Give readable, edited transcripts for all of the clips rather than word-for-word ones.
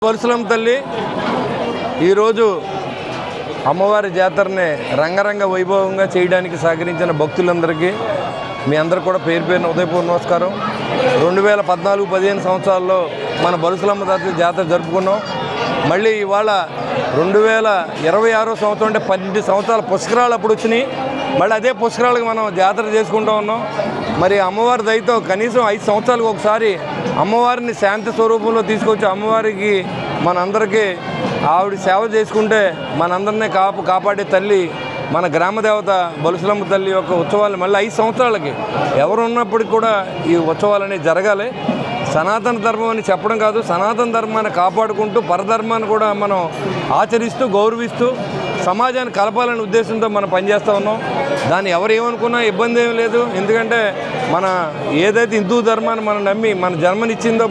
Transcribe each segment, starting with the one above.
బొలుసులమ్మ తల్లి ఈరోజు అమ్మవారి జాతరని రంగరంగ వైభవంగా చేయడానికి సహకరించిన భక్తులందరికీ మీ అందరూ కూడా పేరు పేరున ఉదయపూర్వ నమస్కారం. 2014-15 సంవత్సరాల్లో మన బొలుసులమ్మ తల్లి జాతర జరుపుకున్నాం. మళ్ళీ ఇవాళ 2026 సంవత్సరం అంటే 12 సంవత్సరాల పుష్కరాలు అప్పుడు వచ్చినాయి. మళ్ళీ అదే పుష్కరాలకు మనం జాతర చేసుకుంటూ ఉన్నాం. మరి అమ్మవారి దయతో కనీసం 5 సంవత్సరాలకు ఒకసారి అమ్మవారిని శాంతి స్వరూపంలో తీసుకొచ్చి అమ్మవారికి మనందరికీ ఆవిడ సేవ చేసుకుంటే మనందరినీ కాపాడే తల్లి మన గ్రామదేవత బొలుసులమ్మ తల్లి యొక్క ఉత్సవాలు మళ్ళీ 5 సంవత్సరాలకి ఎవరు ఉన్నప్పటికీ కూడా ఈ ఉత్సవాలు అనేవి జరగాలి. సనాతన ధర్మం అని చెప్పడం కాదు, సనాతన ధర్మాన్ని కాపాడుకుంటూ పరధర్మాన్ని కూడా మనం ఆచరిస్తూ గౌరవిస్తూ సమాజాన్ని కలపాలనే ఉద్దేశంతో మనం పనిచేస్తూ ఉన్నాం. దాన్ని ఎవరు ఏమనుకున్నా ఇబ్బంది ఏం లేదు. ఎందుకంటే మన ఏదైతే హిందూ ధర్మాన్ని మనం నమ్మి మన జన్మనిచ్చిందో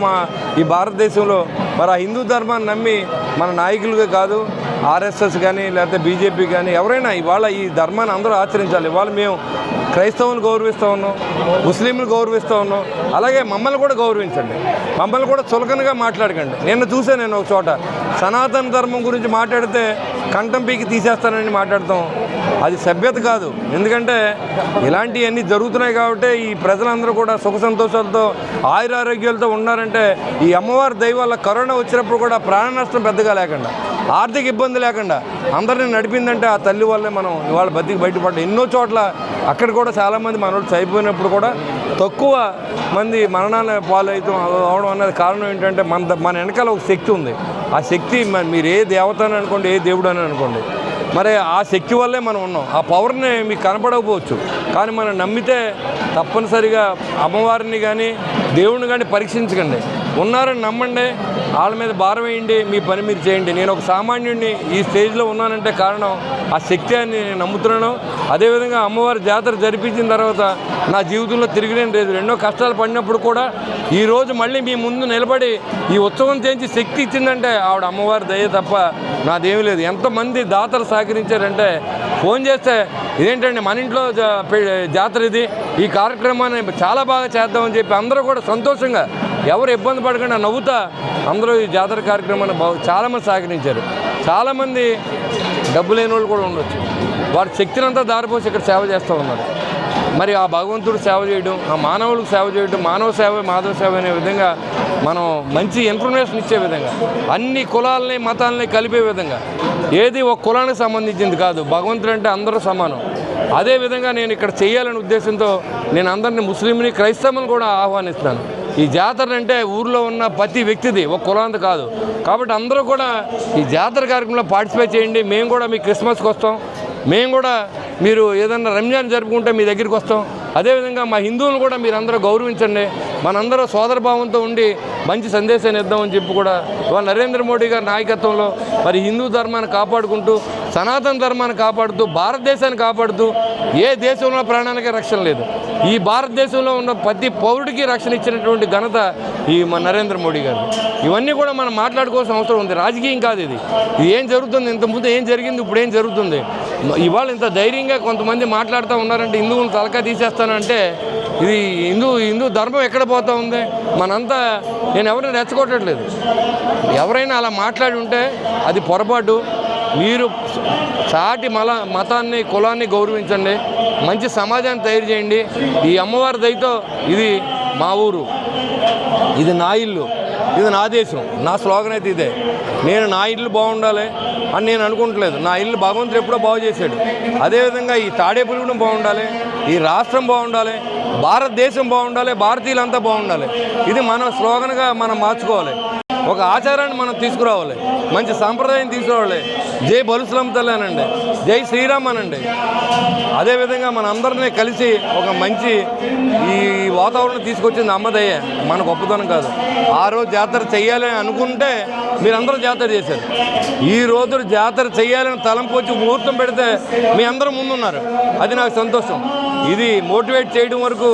ఈ భారతదేశంలో మరి ఆ హిందూ ధర్మాన్ని నమ్మి మన నాయకులుగా కాదు ఆర్ఎస్ఎస్ కానీ లేకపోతే బీజేపీ కానీ ఎవరైనా ఇవాళ ఈ ధర్మాన్ని అందరూ ఆచరించాలి. ఇవాళ మేము క్రైస్తవులను గౌరవిస్తూ ఉన్నాం, ముస్లింలు గౌరవిస్తూ ఉన్నాం. అలాగే మమ్మల్ని కూడా గౌరవించండి, మమ్మల్ని కూడా చులకనగా మాట్లాడకండి. నేను ఒక చోట సనాతన ధర్మం గురించి మాట్లాడితే కంఠం పీకి తీసేస్తానని మాట్లాడతాం. అది సభ్యత కాదు. ఎందుకంటే ఇలాంటివన్నీ జరుగుతున్నాయి కాబట్టి ఈ ప్రజలందరూ కూడా సుఖ సంతోషాలతో ఆయురారోగ్యాలతో ఉన్నారంటే ఈ అమ్మవారి దయ వల్ల కరోనా వచ్చినప్పుడు కూడా ప్రాణ నష్టం పెద్దగా లేకుండా ఆర్థిక ఇబ్బంది లేకుండా అందరినీ నడిపిందంటే ఆ తల్లి వల్లే మనం ఇవాళ బతికి బయటపడ్డాం. ఎన్నో చోట్ల అక్కడ కూడా చాలామంది మనోళ్ళు చనిపోయినప్పుడు కూడా తక్కువ మంది మరణాన్ని పాలవుతూ అవడం అనేది కారణం ఏంటంటే మన వెనకాల ఒక శక్తి ఉంది. ఆ శక్తి మీరు ఏ దేవత అని అనుకోండి, ఏ దేవుడు అని అనుకోండి, మరి ఆ శక్తి వల్లే మనం ఉన్నాం. ఆ పవర్ని మీకు కనపడకపోవచ్చు, కానీ మనం నమ్మితే తప్పనిసరిగా అమ్మవారిని కానీ దేవుడిని కానీ పరీక్షించకండి. ఉన్నారని నమ్మండి, వాళ్ళ మీద భారం వేయండి, మీ పని మీరు చేయండి. నేను ఒక సామాన్యుడిని ఈ స్టేజ్లో ఉన్నానంటే కారణం ఆ శక్తి అని నేను నమ్ముతున్నాను. అదేవిధంగా అమ్మవారి జాతర జరిపించిన తర్వాత నా జీవితంలో తిరిగిలేని లేదు. ఎన్నో కష్టాలు పడినప్పుడు కూడా ఈరోజు మళ్ళీ మీ ముందు నిలబడి ఈ ఉత్సవం చేయించి శక్తి ఇచ్చిందంటే ఆవిడ అమ్మవారి దయ తప్ప నాదేమీ లేదు. ఎంతమంది దాతలు సహకరించారంటే ఫోన్ చేస్తే ఇదేంటండి మన ఇంట్లో జాతర ఇది, ఈ కార్యక్రమాన్ని చాలా బాగా చేద్దామని చెప్పి అందరూ కూడా సంతోషంగా ఎవరు ఇబ్బంది పడకుండా నవ్వుతా అందరూ ఈ జాతర కార్యక్రమాన్ని చాలామంది సహకరించారు. చాలామంది డబ్బు లేని వాళ్ళు కూడా ఉండొచ్చు, వారి శక్తిని అంతా దారిపోసి ఇక్కడ సేవ చేస్తూ ఉన్నారు. మరి ఆ భగవంతుడు సేవ చేయడం, ఆ మానవులకు సేవ చేయడం, మానవ సేవ మాధవ సేవ అనే విధంగా మనం మంచి ఇన్ఫర్మేషన్ ఇచ్చే విధంగా అన్ని కులాలని మతాలని కలిపే విధంగా ఏది ఒక కులానికి సంబంధించింది కాదు, భగవంతుడు అంటే అందరూ సమానం. అదేవిధంగా నేను ఇక్కడ చేయాలనే ఉద్దేశంతో నేను అందరినీ ముస్లింని క్రైస్తవుని కూడా ఆహ్వానిస్తున్నాను. ఈ జాతర అంటే ఊర్లో ఉన్న ప్రతి వ్యక్తిది, ఒక కులాంత కాదు. కాబట్టి అందరూ కూడా ఈ జాతర కార్యక్రమంలో పార్టిసిపేట్ చేయండి. మేము కూడా మీ క్రిస్మస్కి వస్తాం, మేము కూడా మీరు ఏదన్నా రంజాన్ జరుపుకుంటే మీ దగ్గరికి వస్తాం. అదేవిధంగా మా హిందువులను కూడా మీరు అందరూ గౌరవించండి. మనందరూ సోదరభావంతో ఉండి మంచి సందేశాన్ని ఇద్దామని చెప్పి కూడా ఇవాళ నరేంద్ర మోడీ గారి నాయకత్వంలో మరి హిందూ ధర్మాన్ని కాపాడుకుంటూ సనాతన ధర్మాన్ని కాపాడుతూ భారతదేశాన్ని కాపాడుతూ ఏ దేశంలో ప్రాణానికి రక్షణ లేదు, ఈ భారతదేశంలో ఉన్న ప్రతి పౌరుడికి రక్షణ ఇచ్చినటువంటి ఘనత ఈ మన నరేంద్ర మోడీ గారు. ఇవన్నీ కూడా మనం మాట్లాడుకోవాల్సిన అవసరం ఉంది. రాజకీయం కాదు ఇది. ఏం జరుగుతుంది, ఇంతకుముందు ఏం జరిగింది, ఇప్పుడు ఏం జరుగుతుంది. ఇవాళ ఇంత ధైర్యంగా కొంతమంది మాట్లాడుతూ ఉన్నారంటే హిందువులను తలకా తీసేస్తానంటే ఇది హిందూ ధర్మం ఎక్కడ పోతూ ఉంది. మనంతా నేను ఎవరిని రెచ్చగొట్టట్లేదు. ఎవరైనా అలా మాట్లాడి ఉంటే అది పొరపాటు. మీరు సాటి మతాన్ని కులాన్ని గౌరవించండి, మంచి సమాజాన్ని తయారు చేయండి. ఈ అమ్మవారి దయతో ఇది మా ఊరు, ఇది నా ఇల్లు, ఇది నా దేశం. నా స్లోగన్ అయితే ఇదే. నేను నా ఇల్లు బాగుండాలి అని నేను అనుకుంటలేదు. నా ఇల్లు భగవంతుడు ఎప్పుడో బాగు చేశాడు. అదేవిధంగా ఈ తాడేపల్లిగూడెం బాగుండాలి, ఈ రాష్ట్రం బాగుండాలి, భారతదేశం బాగుండాలి, భారతీయులంతా బాగుండాలి. ఇది మన స్లోగన్గా మనం మార్చుకోవాలి. ఒక ఆచారాన్ని మనం తీసుకురావాలి, మంచి సాంప్రదాయం తీసుకురావాలి. జై బొలుసులమ్మ తల్లి అనండి, జై శ్రీరామ్ అనండి. అదేవిధంగా మన అందరినీ కలిసి ఒక మంచి ఈ వాతావరణం తీసుకొచ్చింది అమ్మదయ్య, మన గొప్పతనం కాదు. ఆ రోజు జాతర చెయ్యాలని అనుకుంటే మీరందరూ జాతర చేశారు. ఈ రోజు జాతర చెయ్యాలని తలంపు వచ్చి ముహూర్తం పెడితే మీ అందరూ ముందున్నారు. అది నాకు సంతోషం. ఇది మోటివేట్ చేయడం వరకు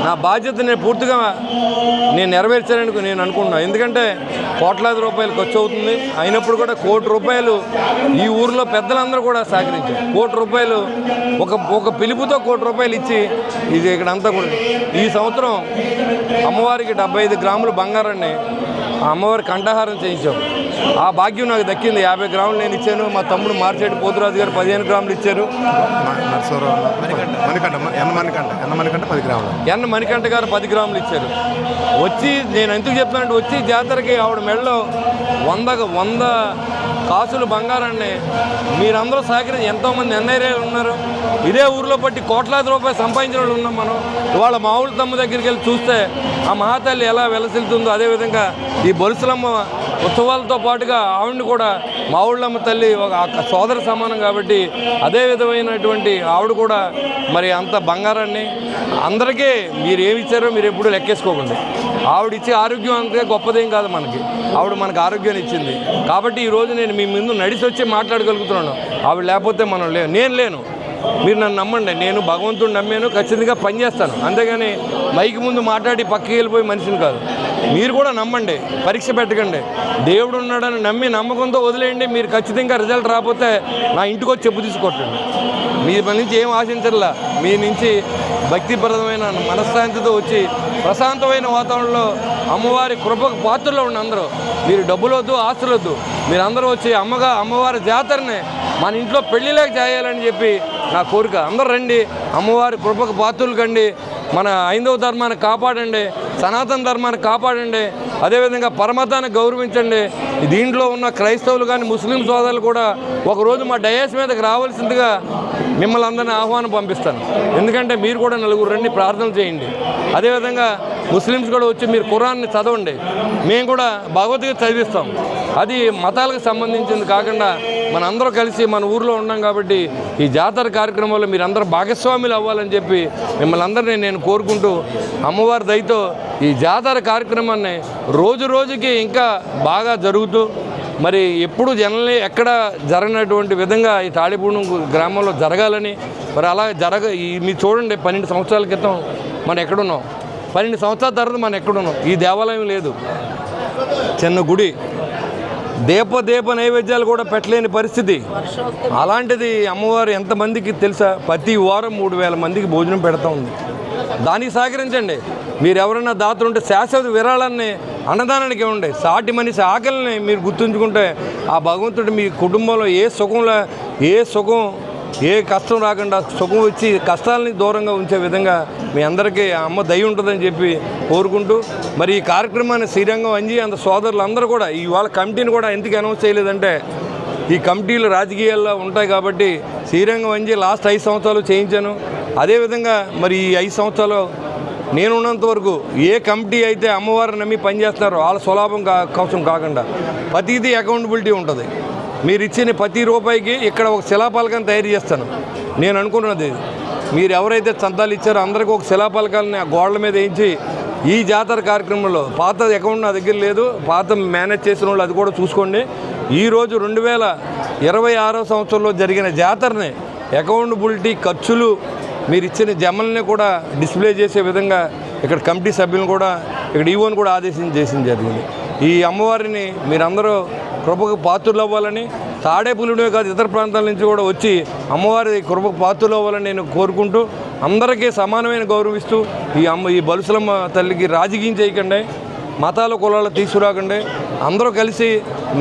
నా బాధ్యత నేను పూర్తిగా నెరవేర్చాలని నేను అనుకుంటున్నాను. ఎందుకంటే కోట్లాది రూపాయలు ఖర్చు అవుతుంది. అయినప్పుడు కూడా ₹1,00,00,000 ఈ ఊరిలో పెద్దలందరూ కూడా సహకరించారు. ₹1,00,00,000 ఒక పిలుపుతో ₹1,00,00,000 ఇచ్చి ఇది ఇక్కడంతా కూడా ఈ సంవత్సరం అమ్మవారికి 75 గ్రాములు బంగారాన్ని ఆ అమ్మవారి కంఠహారం చేయించాం. ఆ భాగ్యం నాకు దక్కింది. 50 గ్రాములు నేను ఇచ్చాను. మా తమ్ముడు మార్చేటి పోతురాజు గారు 15 గ్రాములు ఇచ్చారు. ఎన్న మణికంఠ గారు 10 గ్రాములు ఇచ్చారు. వచ్చి నేను ఎందుకు చెప్తానంటే, వచ్చి జాతరకి ఆవిడ మెడలో 100 కాసులు బంగారాన్ని మీరందరూ సహకరించి ఎంతోమంది ఎన్ఐఏలు ఉన్నారు. ఇదే ఊరిలో పట్టి కోట్లాది రూపాయలు సంపాదించిన వాళ్ళు ఉన్నాం మనం. ఇవాళ మావుల తమ్మ దగ్గరికి వెళ్ళి చూస్తే ఆ మహాతల్లి ఎలా వెలసిల్తుందో, అదేవిధంగా ఈ బొలుసులమ్మ ఉత్సవాలతో పాటుగా ఆవిడని కూడా మావుళ్ళమ్మ తల్లి ఒక సోదర సమానం కాబట్టి అదే విధమైనటువంటి ఆవిడ కూడా మరి అంత బంగారాన్ని అందరికీ మీరు ఏమి ఇచ్చారో మీరు ఎప్పుడు లెక్కేసుకోకండి. ఆవిడ ఇచ్చే ఆరోగ్యం అంతే గొప్పదేం కాదు మనకి. ఆవిడ మనకు ఆరోగ్యాన్ని ఇచ్చింది కాబట్టి ఈరోజు నేను మీ ముందు నడిచి వచ్చి మాట్లాడగలుగుతున్నాను. ఆవిడ లేకపోతే మనం నేను లేను. మీరు నన్ను నమ్మండి. నేను భగవంతుడిని నమ్మాను, ఖచ్చితంగా పనిచేస్తాను. అంతేగాని మైకి ముందు మాట్లాడి పక్కకి వెళ్ళిపోయి మనిషిని కాదు. మీరు కూడా నమ్మండి, పరీక్ష పెట్టకండి. దేవుడు ఉన్నాడని నమ్మి నమ్మకంతో వదిలేయండి. మీరు ఖచ్చితంగా రిజల్ట్ రాకపోతే నా ఇంటికి వచ్చి చెప్పు తీసుకొట్టండి. మీ నుంచి ఏం ఆశించట్లా. మీ నుంచి భక్తిప్రదమైన మనశ్శాంతితో వచ్చి ప్రశాంతమైన వాతావరణంలో అమ్మవారి కృపకు పాత్రలో ఉన్న అందరూ, మీరు డబ్బులొద్దు, ఆస్తులొద్దు, మీరందరూ వచ్చి అమ్మవారి జాతరని మన ఇంట్లో పెళ్లిలాగా చేయాలని చెప్పి నా కోరిక. అందరూ రండి, అమ్మవారి కృపకు పాత్రలు కండి, మన హైందవ ధర్మాన్ని కాపాడండి, సనాతన ధర్మాన్ని కాపాడండి, అదేవిధంగా పరమతాన్ని గౌరవించండి. దీంట్లో ఉన్న క్రైస్తవులు కానీ ముస్లిం సోదరులు కూడా ఒకరోజు మా డయాస్ మీదకి రావాల్సిందిగా మిమ్మల్ని అందరినీ ఆహ్వానం పంపిస్తాను. ఎందుకంటే మీరు కూడా నలుగురు రండి, ప్రార్థనలు చేయండి. అదేవిధంగా ముస్లిమ్స్ కూడా వచ్చి మీరు ఖురాన్ని చదవండి. మేము కూడా భగవద్గీత చదివిస్తాం. అది మతాలకు సంబంధించింది కాకుండా మనందరూ కలిసి మన ఊరిలో ఉన్నాం కాబట్టి ఈ జాతర కార్యక్రమంలో మీరందరూ భాగస్వాములు అవ్వాలని చెప్పి మిమ్మల్ని అందరినీ నేను కోరుకుంటూ, అమ్మవారి దయతో ఈ జాతర కార్యక్రమాన్ని రోజు రోజుకి ఇంకా బాగా జరుగుతూ మరి ఎప్పుడు జనాల్ని ఎక్కడ జరగనటువంటి విధంగా ఈ తాడిపూడి గ్రామంలో జరగాలని, మరి అలా మీరు చూడండి, 12 సంవత్సరాల క్రితం మనం ఎక్కడున్నాం, 12 సంవత్సరాల తర్వాత మనం ఎక్కడున్నాం. ఈ దేవాలయం లేదు, చిన్న గుడి, దీప నైవేద్యాలు కూడా పెట్టలేని పరిస్థితి. అలాంటిది అమ్మవారు ఎంతమందికి తెలుసా? ప్రతి వారం 3000 మందికి భోజనం పెడతా ఉంది. దానికి సహకరించండి. మీరు ఎవరైనా దాతలు ఉంటే శాశ్వత విరాళాన్ని అన్నదానానికి ఇవ్వండి. సాటి మనిషి ఆకలిని మీరు గుర్తుంచుకుంటే ఆ భగవంతుడు మీ కుటుంబంలో ఏ సుఖం ఏ కష్టం రాకుండా సుఖం వచ్చి కష్టాలని దూరంగా ఉంచే విధంగా మీ అందరికీ అమ్మ దయ ఉంటుందని చెప్పి కోరుకుంటూ, మరి ఈ కార్యక్రమాన్ని శ్రీరంగం అంజి అంత సోదరులు అందరూ కూడా ఇవాళ కమిటీని కూడా ఎందుకు అనౌన్స్ చేయలేదంటే, ఈ కమిటీలు రాజకీయాల్లో ఉంటాయి కాబట్టి శ్రీరంగం అంజి లాస్ట్ 5 సంవత్సరాలు చేయించాను. అదేవిధంగా మరి ఈ 5 సంవత్సరాలు నేనున్నంత వరకు ఏ కమిటీ అయితే అమ్మవారిని నమ్మి పనిచేస్తున్నారో వాళ్ళ స్వలాభం కోసం కాకుండా ప్రతిదీ అకౌంటబిలిటీ ఉంటుంది. మీరు ఇచ్చిన ప్రతి రూపాయికి ఇక్కడ ఒక శిలాపలకాన్ని తయారు చేస్తాను. నేను అనుకున్నది, మీరు ఎవరైతే చందాలు ఇచ్చారో అందరికీ ఒక శిలాపలకాలని ఆ గోడల మీద వేయించి ఈ జాతర కార్యక్రమంలో, పాత అకౌంట్ నా దగ్గర లేదు, పాత మేనేజ్ చేసిన వాళ్ళు అది కూడా చూసుకోండి. ఈరోజు 2026 సంవత్సరంలో జరిగిన జాతరని అకౌంటబిలిటీ ఖర్చులు మీరు ఇచ్చిన జమల్ని కూడా డిస్ప్లే చేసే విధంగా ఇక్కడ కమిటీ సభ్యులను కూడా ఇక్కడ ఈవోని కూడా చేసింది జరిగింది. ఈ అమ్మవారిని మీరందరూ కృపకు పాత్రలు అవ్వాలని, తాడేపల్లినే కాదు ఇతర ప్రాంతాల నుంచి కూడా వచ్చి అమ్మవారి కృపకు పాత్రలు అవ్వాలని నేను కోరుకుంటూ, అందరికీ సమానమైన గౌరవిస్తూ ఈ బలుసులమ్మ తల్లికి రాజకీయం చేయకండి, మతాల కులాలు తీసుకురాకండి. అందరూ కలిసి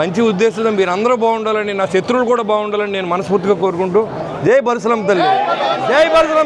మంచి ఉద్దేశంతో మీరు అందరూ బాగుండాలని, నా శత్రువులు కూడా బాగుండాలని నేను మనస్ఫూర్తిగా కోరుకుంటూ, జై బలుసులమ్మ తల్లి, జై బలుసులమ్మ తల్లి.